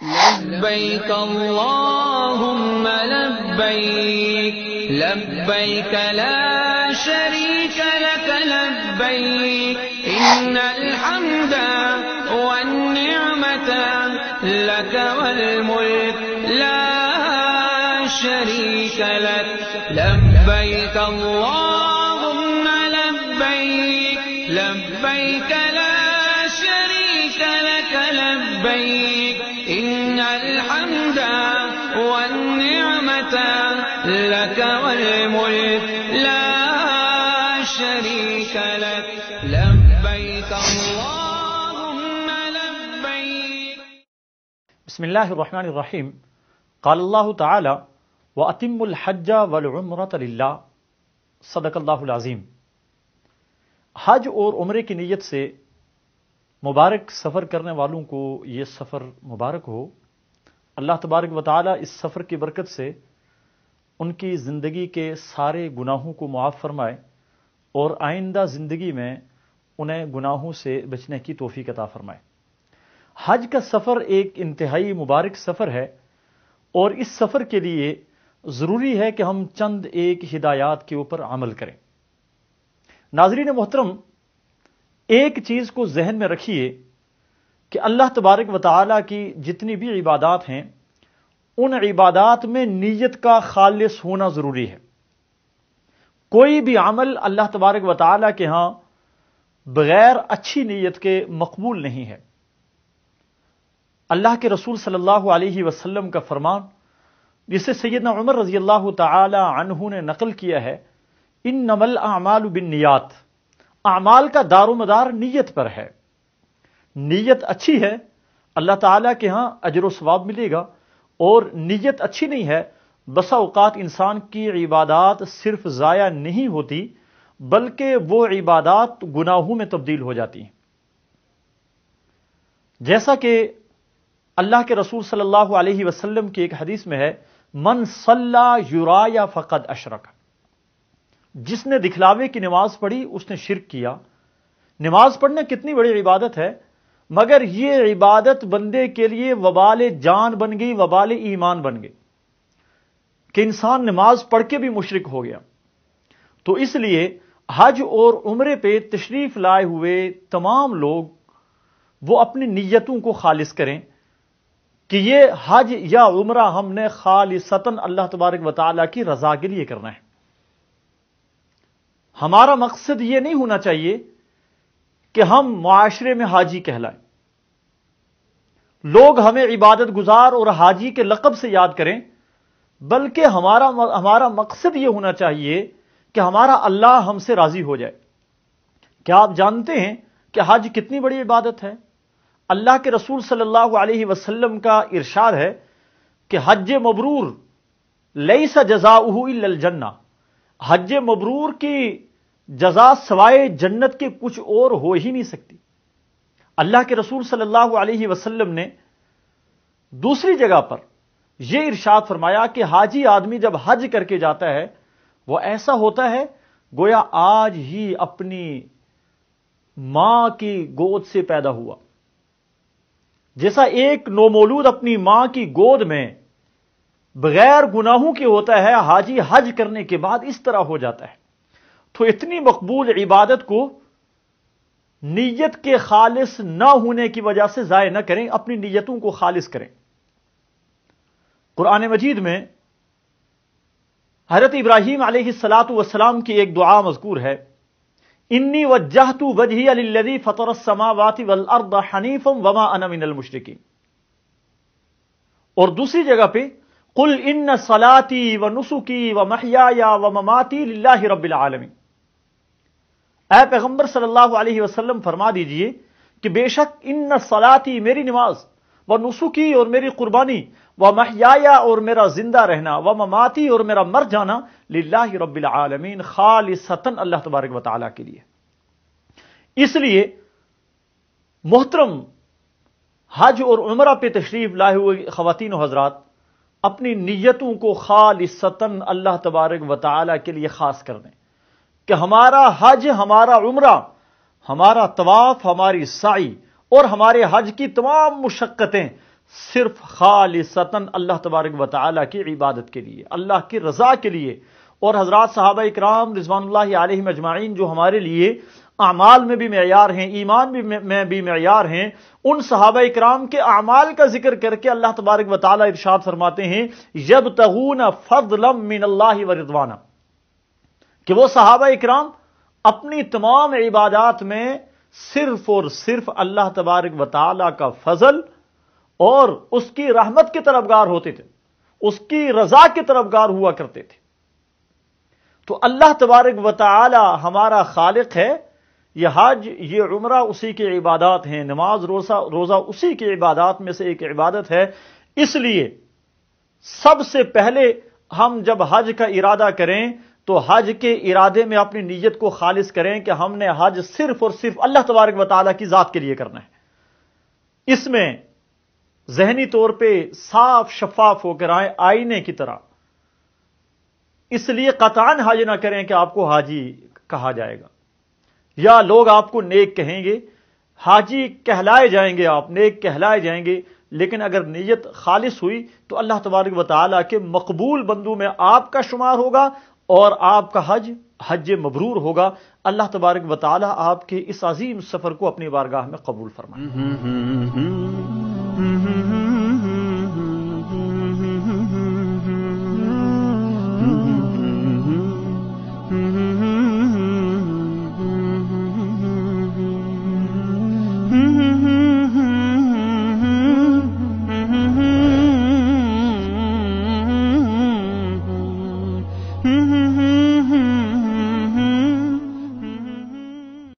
لبيك اللهم لبيك لبيك لا شريك لك لبيك إن الحمد والنعمة لك والملك لا شريك لك لبيك اللهم لبيك لبيك لا شريك لك لبيك إن الحمد والنعمة لك والملك لا شريك لك لبيك اللهم لبيك. بسم الله الرحمن الرحيم. قال الله تعالى وَأَتِمُّ الْحَجَّ وَالْعُمْرَةَ لِلَّهِ صدق اللہ العظیم. حج اور عمرے کی نیت سے مبارک سفر کرنے والوں کو یہ سفر مبارک ہو. اللہ تبارک و تعالی اس سفر کی برکت سے ان کی زندگی کے سارے گناہوں کو معاف فرمائے اور آئندہ زندگی میں انہیں گناہوں سے بچنے کی توفیق عطا فرمائے. حج کا سفر ایک انتہائی مبارک سفر ہے اور اس سفر کے لیے ضروری ہے کہ ہم چند ایک ہدایات کے اوپر عمل کریں. ناظرین محترم، ایک چیز کو ذہن میں رکھیے کہ اللہ تبارک و تعالی کی جتنی بھی عبادات ہیں ان عبادات میں نیت کا خالص ہونا ضروری ہے. کوئی بھی عمل اللہ تبارک و تعالی کے ہاں بغیر اچھی نیت کے مقبول نہیں ہے. اللہ کے رسول صلی اللہ علیہ وسلم کا فرمان جسے سیدنا عمر رضی اللہ تعالی عنہ نے نقل کیا ہے، انما الاعمال بالنیات، اعمال کا دار و مدار نیت پر ہے. نیت اچھی ہے اللہ تعالیٰ کے ہاں اجر و ثواب ملے گا، اور نیت اچھی نہیں ہے بسا اوقات انسان کی عبادات صرف ضائع نہیں ہوتی بلکہ وہ عبادات گناہوں میں تبدیل ہو جاتی ہیں. جیسا کہ اللہ کے رسول صلی اللہ علیہ وسلم کی ایک حدیث میں ہے، من صلی یرایا فقد اشرک، جس نے دکھلاوے کی نماز پڑھی اس نے شرک کیا. نماز پڑھنا کتنی بڑی عبادت ہے، مگر یہ عبادت بندے کے لیے وبال جان بن گئی، وبال ایمان بن گئی کہ انسان نماز پڑھ کے بھی مشرک ہو گیا. تو اس لیے حج اور عمرے پہ تشریف لائے ہوئے تمام لوگ وہ اپنی نیتوں کو خالص کریں کہ یہ حج یا عمرہ ہم نے خالصتاً اللہ تبارک و تعالیٰ کی رضا کے لیے کرنا ہے. ہمارا مقصد یہ نہیں ہونا چاہیے کہ ہم معاشرے میں حاجی کہلائیں، لوگ ہمیں عبادت گزار اور حاجی کے لقب سے یاد کریں، بلکہ ہمارا مقصد یہ ہونا چاہیے کہ ہمارا اللہ ہم سے راضی ہو جائے. کیا آپ جانتے ہیں کہ حج کتنی بڑی عبادت ہے؟ اللہ کے رسول صلی اللہ علیہ وسلم کا ارشاد ہے کہ حج مبرور لیس جزاؤہ الا الجنہ، حج مبرور کی جزا سوائے جنت کے کچھ اور ہو ہی نہیں سکتی. اللہ کے رسول صلی اللہ علیہ وسلم نے دوسری جگہ پر یہ ارشاد فرمایا کہ حاجی آدمی جب حج کر کے جاتا ہے وہ ایسا ہوتا ہے گویا آج ہی اپنی ماں کی گود سے پیدا ہوا. جیسا ایک نومولود اپنی ماں کی گود میں بغیر گناہوں کے ہوتا ہے، حاجی حج کرنے کے بعد اس طرح ہو جاتا ہے. تو اتنی مقبول عبادت کو نیت کے خالص نہ ہونے کی وجہ سے ضائع نہ کریں، اپنی نیتوں کو خالص کریں. قرآن مجید میں حضرت ابراہیم علیہ السلام کی ایک دعا مذکور ہے، انی وجہت وجہی للذی فطر السماوات والارض حنیفا وما انا من المشرکین. اور دوسری جگہ پہ قل ان صلاتی ونسکی ومحیای ومماتی للہ رب العالمین. اے پیغمبر صلی اللہ علیہ وسلم فرما دیجئے کہ بے شک ان صلاتی میری نماز، ونسکی اور میری قربانی، ومحیای اور میرا زندہ رہنا، ومماتی اور میرا مر جانا، للہ رب العالمین خالصتاً اللہ تبارک و تعالیٰ کے لیے. اس لیے محترم حج اور عمرہ پہ تشریف لائے ہوئے خواتین و حضرات اپنی نیتوں کو خالصتاً اللہ تبارک و تعالیٰ کے لیے خاص کر دیں کہ ہمارا حج، ہمارا عمرہ، ہمارا طواف، ہماری سعی اور ہمارے حج کی تمام مشقتیں صرف خالصتاً اللہ تبارک و تعالیٰ کی عبادت کے لیے، اللہ کی رضا کے لیے۔ اور حضرات صحابہ اکرام رضوان اللہ علیہم اجمعین جو ہمارے لیے اعمال میں بھی معیار ہیں، ایمان میں بھی معیار ہیں، ان صحابہ اکرام کے اعمال کا ذکر کر کے اللہ تبارک و تعالیٰ ارشاد فرماتے ہیں یبتغون فضلا من اللہ ورضوانا، کہ وہ صحابہ اکرام اپنی تمام عبادات میں صرف اور صرف اللہ تبارک و تعالیٰ کا فضل اور اس کی رحمت کے طلبگار ہوتے تھے، اس کی رضا کے طلبگار ہوا کرتے تھے۔ تو اللہ تبارک و تعالی ہمارا خالق ہے، یہ حج، یہ عمرہ اسی کی عبادات ہیں، نماز روزہ اسی کی عبادات میں سے ایک عبادت ہے۔ اس لیے سب سے پہلے ہم جب حج کا ارادہ کریں تو حج کے ارادے میں اپنی نیت کو خالص کریں کہ ہم نے حج صرف اور صرف اللہ تبارک و تعالی کی ذات کے لیے کرنا ہے۔ اس میں ذہنی طور پہ صاف شفاف ہو کر آئیں، آئینے کی طرح۔ اس لیے قطعاً حج نہ کریں کہ آپ کو حاجی کہا جائے گا یا لوگ آپ کو نیک کہیں گے، حاجی کہلائے جائیں گے، آپ نیک کہلائے جائیں گے، لیکن اگر نیت خالص ہوئی تو اللہ تبارک و تعالیٰ کے مقبول بندوں میں آپ کا شمار ہوگا اور آپ کا حج مبرور ہوگا۔ اللہ تبارک و تعالیٰ آپ کے اس عظیم سفر کو اپنی بارگاہ میں قبول فرمائے۔